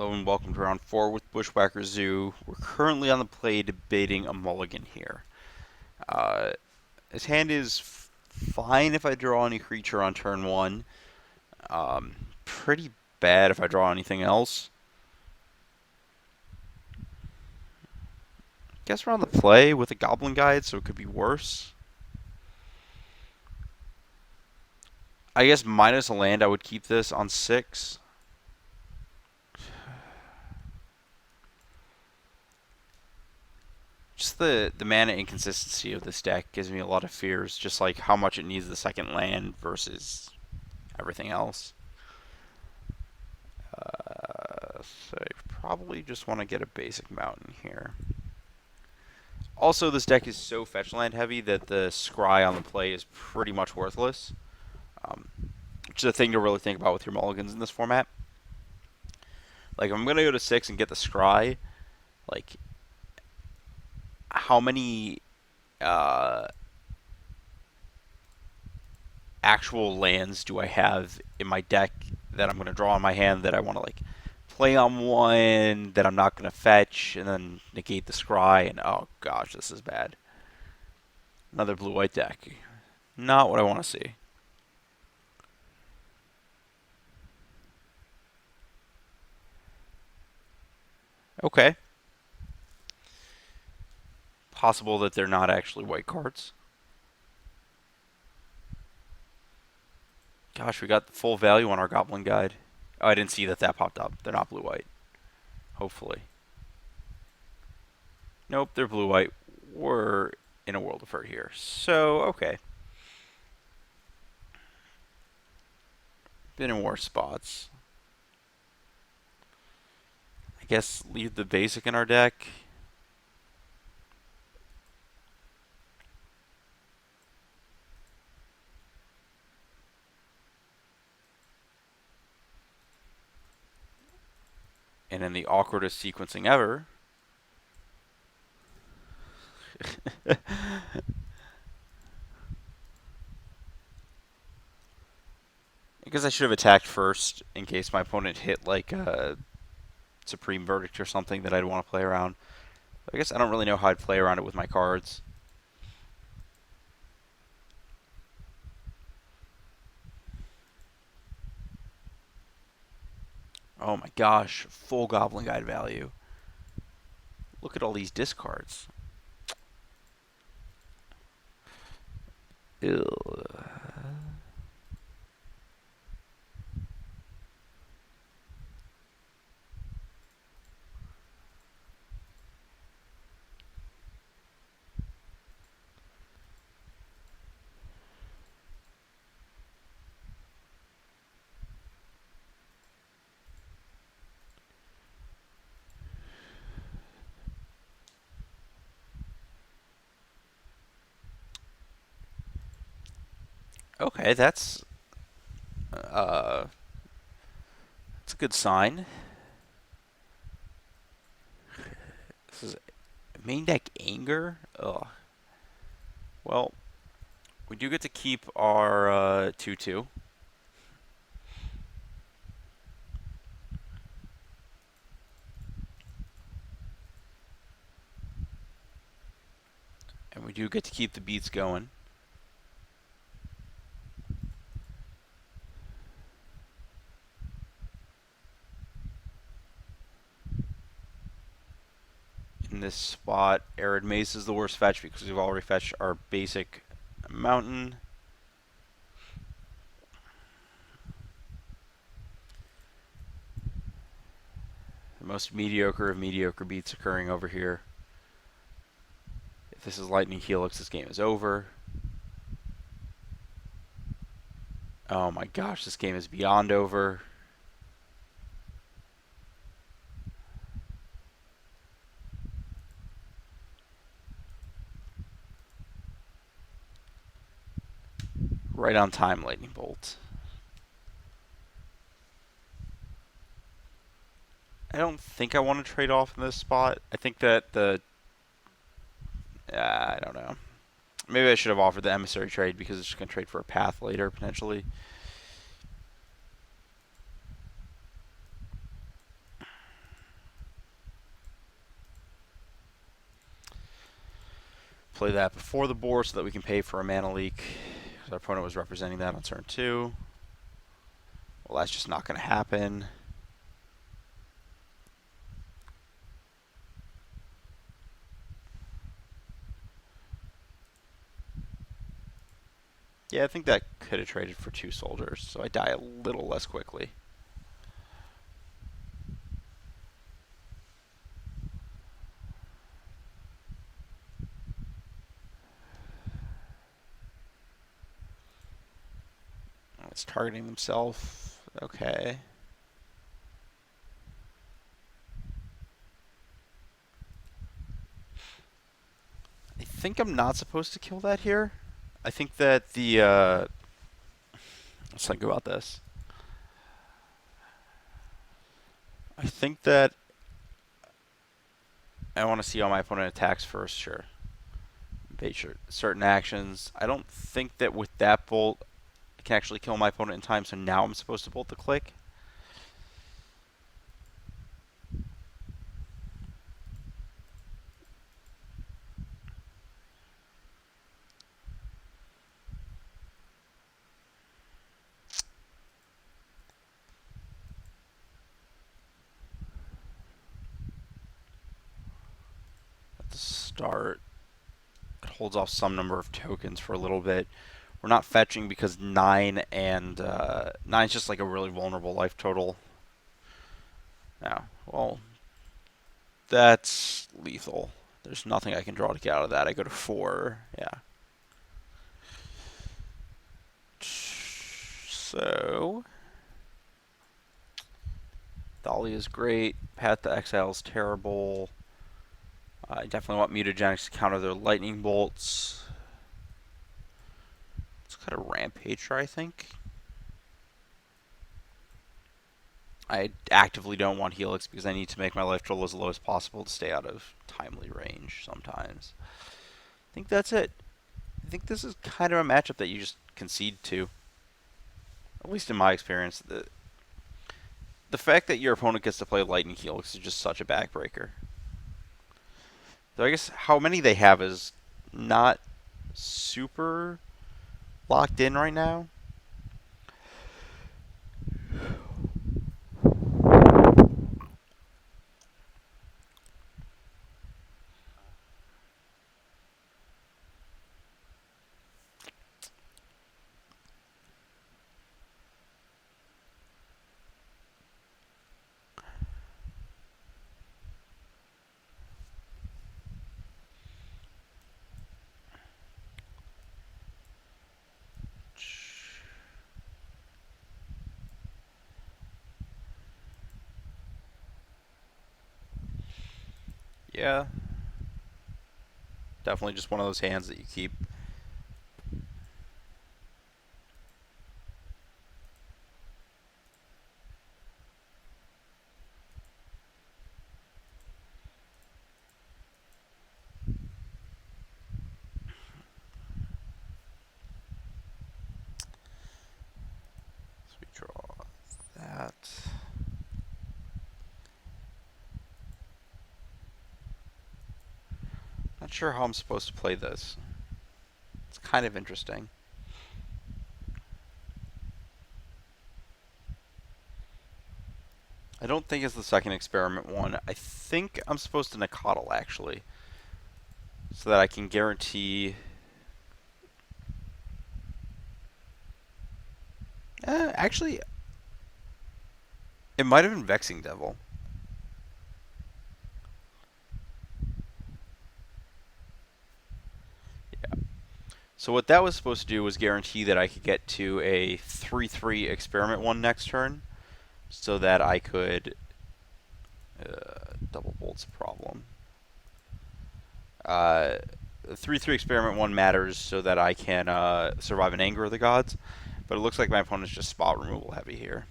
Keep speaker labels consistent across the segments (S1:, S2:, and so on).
S1: Hello and welcome to round 4 with Bushwhacker Zoo. We're currently on the play debating a mulligan here. Uh, his hand is fine if I draw any creature on turn 1. Pretty bad if I draw anything else. Guess we're on the play with a Goblin Guide, so it could be worse. I guess minus a land, I would keep this on 6. Just the mana inconsistency of this deck gives me a lot of fears, just like how much it needs the second land versus everything else. So I probably just want to get a basic mountain here. Also, this deck is so fetch land heavy that the scry on the play is pretty much worthless, which is a thing to really think about with your mulligans in this format. Like, if I'm going to go to 6 and get the scry, like, how many actual lands do I have in my deck that I'm going to draw in my hand that I want to, like, play on one that I'm not going to fetch and then negate the scry, and oh gosh, this is bad. Another blue-white deck. Not what I want to see. Okay. Possible that they're not actually white cards. Gosh, we got the full value on our Goblin Guide. Oh, I didn't see that popped up. They're not blue-white. Hopefully. Nope, they're blue-white. We're in a world of hurt here. So, okay. Been in worse spots. I guess leave the basic in our deck. And in the awkwardest sequencing ever. I guess I should have attacked first in case my opponent hit like a Supreme Verdict or something that I'd want to play around. I guess I don't really know how I'd play around it with my cards. Oh my gosh, full Goblin Guide value. Look at all these discards. Ew. Okay, that's a good sign. This is main deck anger. Ugh. Well, we do get to keep our 2/2. And we do get to keep the beats going. In this spot, Arid Maze is the worst fetch because we've already fetched our basic mountain. The most mediocre of mediocre beats occurring over here. If this is Lightning Helix, this game is over. Oh my gosh, this game is beyond over. Right on time, Lightning Bolt. I don't think I want to trade off in this spot. I think that I don't know. Maybe I should have offered the Emissary trade because it's just going to trade for a path later, potentially. Play that before the board so that we can pay for a mana leak. Our opponent was representing that on turn 2. Well, that's just not going to happen. Yeah, I think that could have traded for 2 soldiers, so I die a little less quickly. Oh, it's targeting himself. Okay. I think I'm not supposed to kill that here. I think that the let's think about this. I think that I want to see how my opponent attacks first, sure. Bait certain actions. I don't think that with that bolt I can actually kill my opponent in time, so now I'm supposed to bolt the click. At the start, it holds off some number of tokens for a little bit. We're not fetching because 9 and 9's just like a really vulnerable life total. Now, well, that's lethal. There's nothing I can draw to get out of that. I go to 4. Yeah. So, Thalia is great. Path to Exile is terrible. I definitely want Mutagenics to counter their lightning bolts. Let's cut a Rampager, I think. I actively don't want Helix because I need to make my life total as low as possible to stay out of timely range sometimes. I think that's it. I think this is kind of a matchup that you just concede to. At least in my experience. The fact that your opponent gets to play Lightning Helix is just such a backbreaker. So I guess how many they have is not super locked in right now. Yeah. Definitely just one of those hands that you keep. So we draw that. Not sure how I'm supposed to play this. It's kind of interesting. I don't think it's the second experiment one. I think I'm supposed to Nakatl actually. So that I can guarantee... actually, it might have been Vexing Devil. Yeah. So what that was supposed to do was guarantee that I could get to a 3/3 experiment one next turn, so that I could double bolt's a problem. 3/3 experiment one matters so that I can survive an Anger of the Gods, but it looks like my opponent's just spot removal heavy here.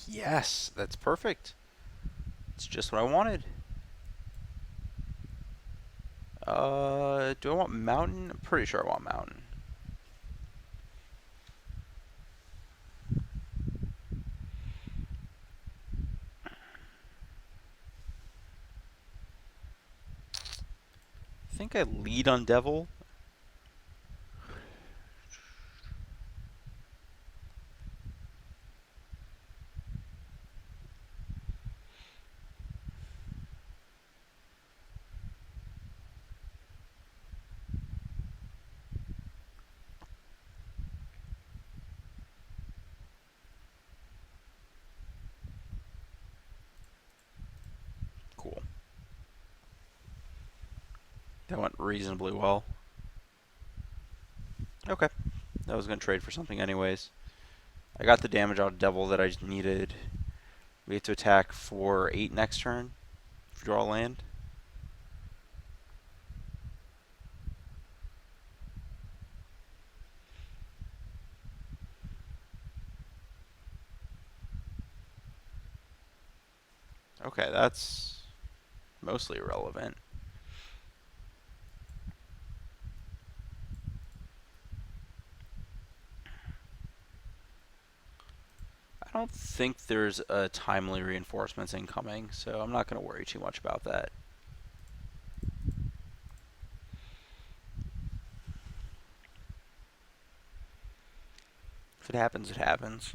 S1: Yes, that's perfect. It's just what I wanted. Do I want mountain? I'm pretty sure I want mountain. I think I lead on devil. Cool. That went reasonably well. Okay. I was going to trade for something anyways. I got the damage out of devil that I needed. We have to attack for 8 next turn. If you draw land. Okay, that's mostly irrelevant. I don't think there's a timely reinforcements incoming, so I'm not going to worry too much about that. If it happens, it happens.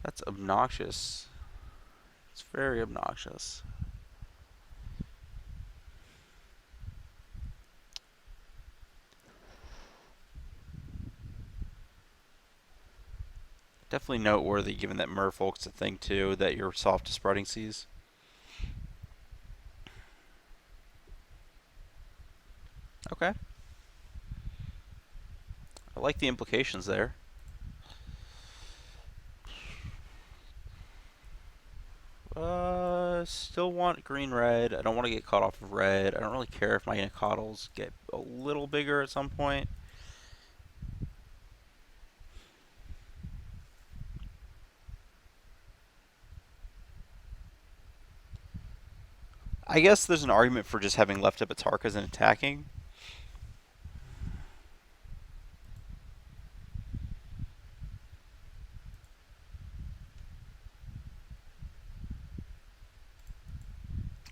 S1: That's obnoxious. It's very obnoxious. Definitely noteworthy given that merfolk's a thing too, that you're soft to spreading seas. Okay. I like the implications there. Still want green-red. I don't want to get caught off of red. I don't really care if my Inicoddles get a little bigger at some point. I guess there's an argument for just having left up Atarkas and attacking.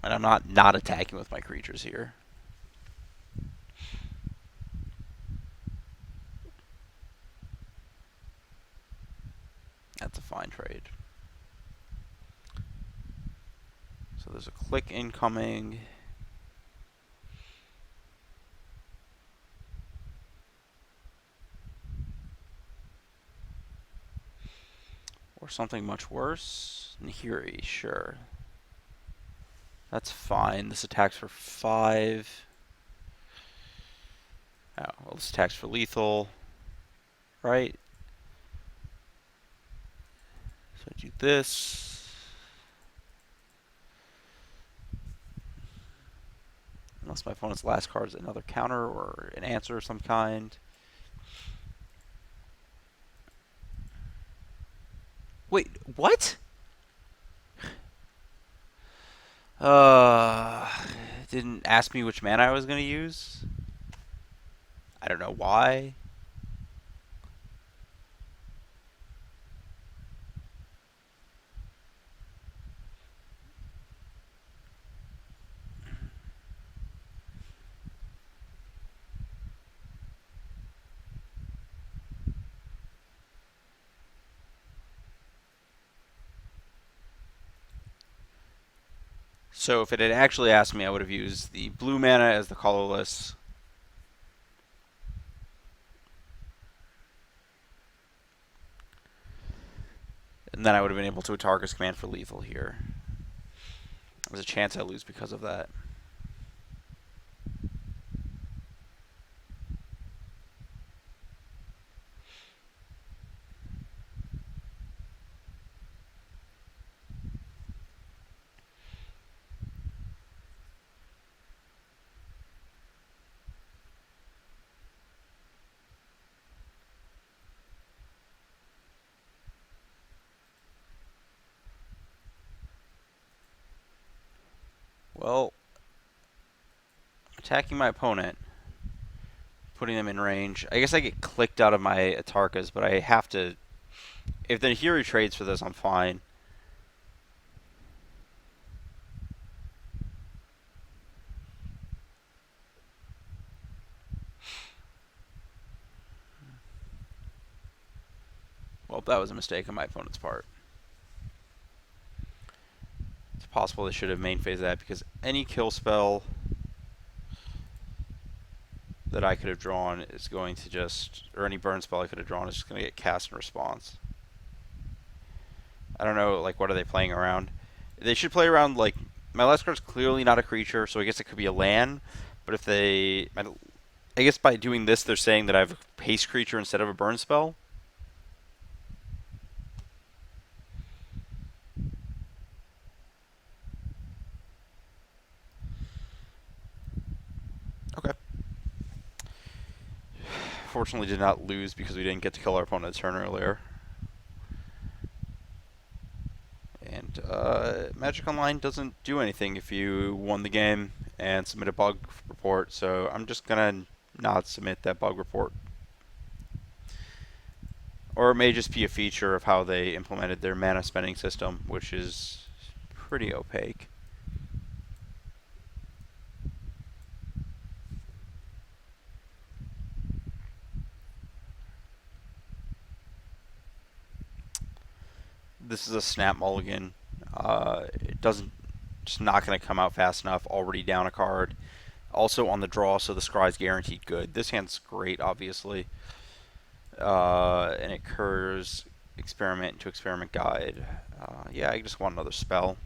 S1: And I'm not attacking with my creatures here. That's a fine trade. So there's a click incoming. Or something much worse. Nahiri, sure. That's fine. This attacks for 5. Oh, well, this attacks for lethal. Right? So I do this. Unless my opponent's last card is another counter or an answer of some kind. Wait, what? Uh, didn't ask me which mana I was going to use. I don't know why. So if it had actually asked me, I would have used the blue mana as the colorless. And then I would have been able to Atarka's Command for lethal here. There's a chance I lose because of that. Well, attacking my opponent, putting them in range. I guess I get clicked out of my Atarkas, but I have to. If the hero trades for this, I'm fine. Well, that was a mistake on my opponent's part. It's possible they should have main phased that because any kill spell that I could have drawn is going to just, or any burn spell I could have drawn is just going to get cast in response. I don't know, like, what are they playing around? They should play around, like, my last card's clearly not a creature, so I guess it could be a land. But if they, I guess by doing this, they're saying that I have a haste creature instead of a burn spell. Okay. Fortunately, did not lose because we didn't get to kill our opponent's turn earlier. And Magic Online doesn't do anything if you won the game and submit a bug report, so I'm just gonna not submit that bug report. Or it may just be a feature of how they implemented their mana spending system, which is pretty opaque. This is a snap mulligan. It doesn't, just not going to come out fast enough. Already down a card. Also on the draw, so the scry's guaranteed good. This hand's great, obviously. And it curves experiment into experiment guide. Yeah, I just want another spell.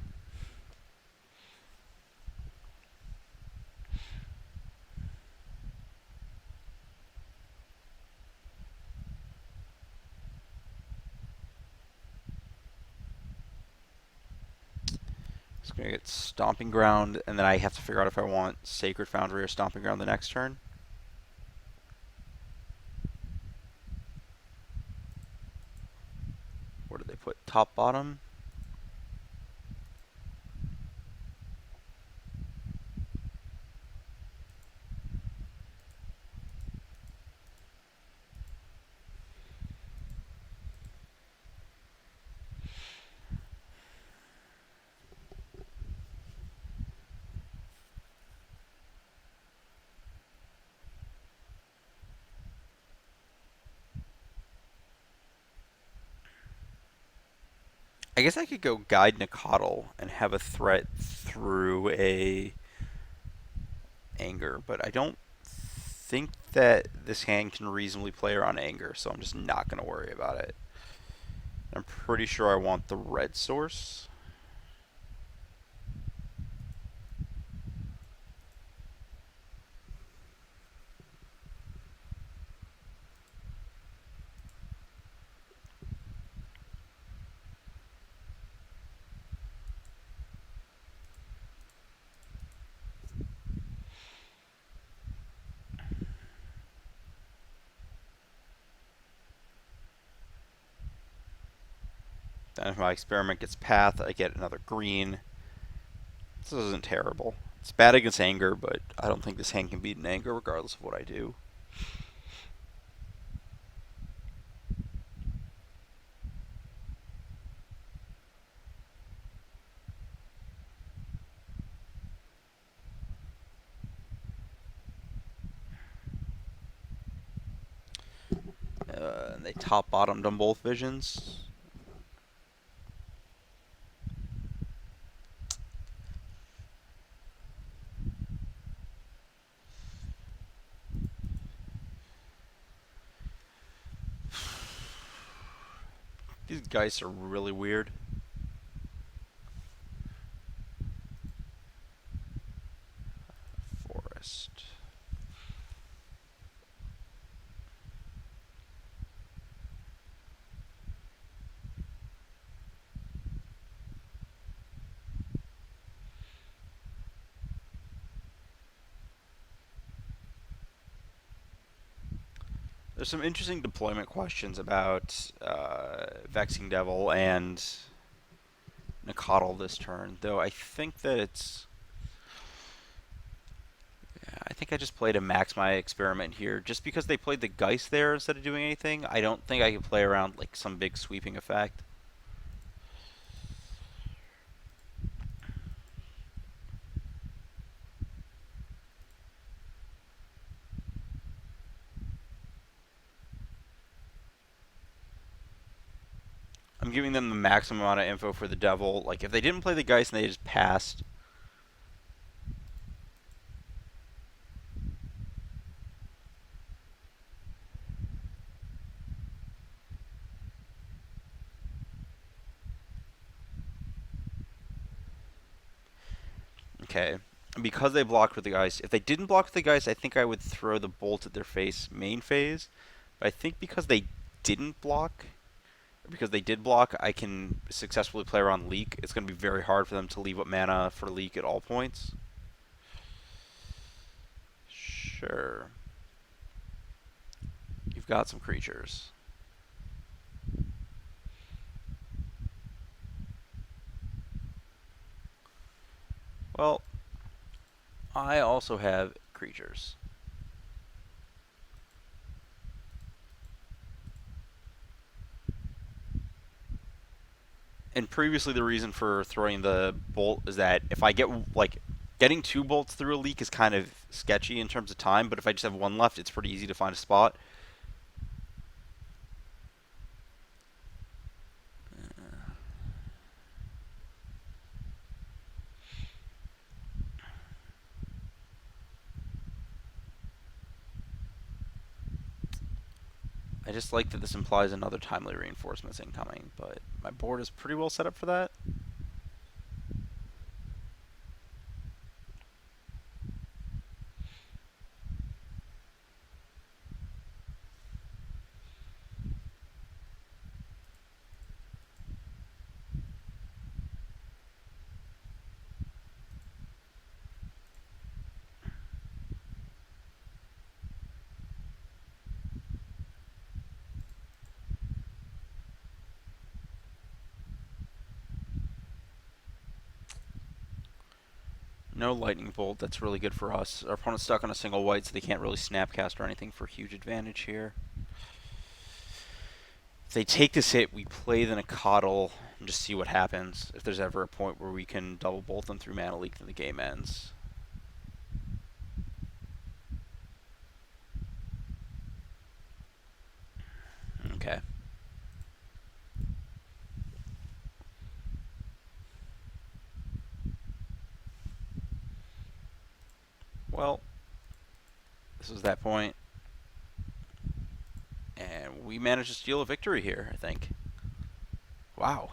S1: It's going to get Stomping Ground, and then I have to figure out if I want Sacred Foundry or Stomping Ground the next turn. Where did they put? Top, bottom? I guess I could go Guide Nicodle and have a threat through a Anger, but I don't think that this hand can reasonably play around Anger, so I'm just not going to worry about it. I'm pretty sure I want the red source. Then if my experiment gets path, I get another green. This isn't terrible. It's bad against Anger, but I don't think this hand can beat an Anger regardless of what I do. And they top bottomed on both visions. These guys are really weird. Forest. There's some interesting deployment questions about Vexing Devil and Nicodle this turn, though I think that it's think I just played a max my experiment here. Just because they played the Geist there instead of doing anything, I don't think I can play around like some big sweeping effect. I'm giving them the maximum amount of info for the Devil. Like, if they didn't play the Geist and they just passed, okay. Because they blocked with the Geist, if they didn't block with the Geist, I think I would throw the Bolt at their face main phase. But I think because they didn't block, or because they did block, I can successfully play around Leak. It's going to be very hard for them to leave up mana for Leak at all points. Sure. You've got some creatures. Well, I also have creatures. And previously, the reason for throwing the bolt is that if I get, like, getting two bolts through a leak is kind of sketchy in terms of time, but if I just have one left, it's pretty easy to find a spot. I just like that this implies another timely reinforcement's incoming, but my board is pretty well set up for that. No lightning bolt, that's really good for us. Our opponent's stuck on a single white, so they can't really snapcast or anything for huge advantage here. If they take this hit, we play then a coddle and just see what happens. If there's ever a point where we can double bolt them through mana leak, then the game ends. Okay. Well, this was that point. And we managed to steal a victory here, I think. Wow.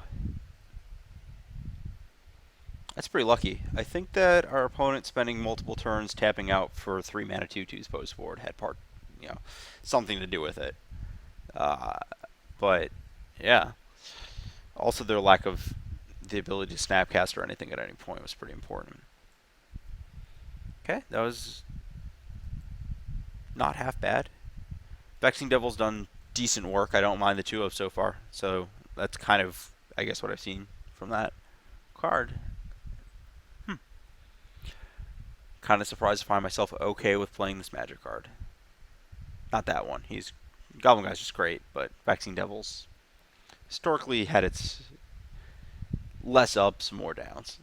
S1: That's pretty lucky. I think that our opponent spending multiple turns tapping out for 3 mana 2/2s post board had something to do with it. Uh, but, yeah. Also, their lack of the ability to snapcast or anything at any point was pretty important. Okay, that was not half bad. Vexing Devil's done decent work. I don't mind the 2 of so far. So that's kind of, I guess, what I've seen from that card. Kind of surprised to find myself okay with playing this Magic card. Not that one. Goblin Guy's just great, but Vexing Devil's historically had its less ups, more downs.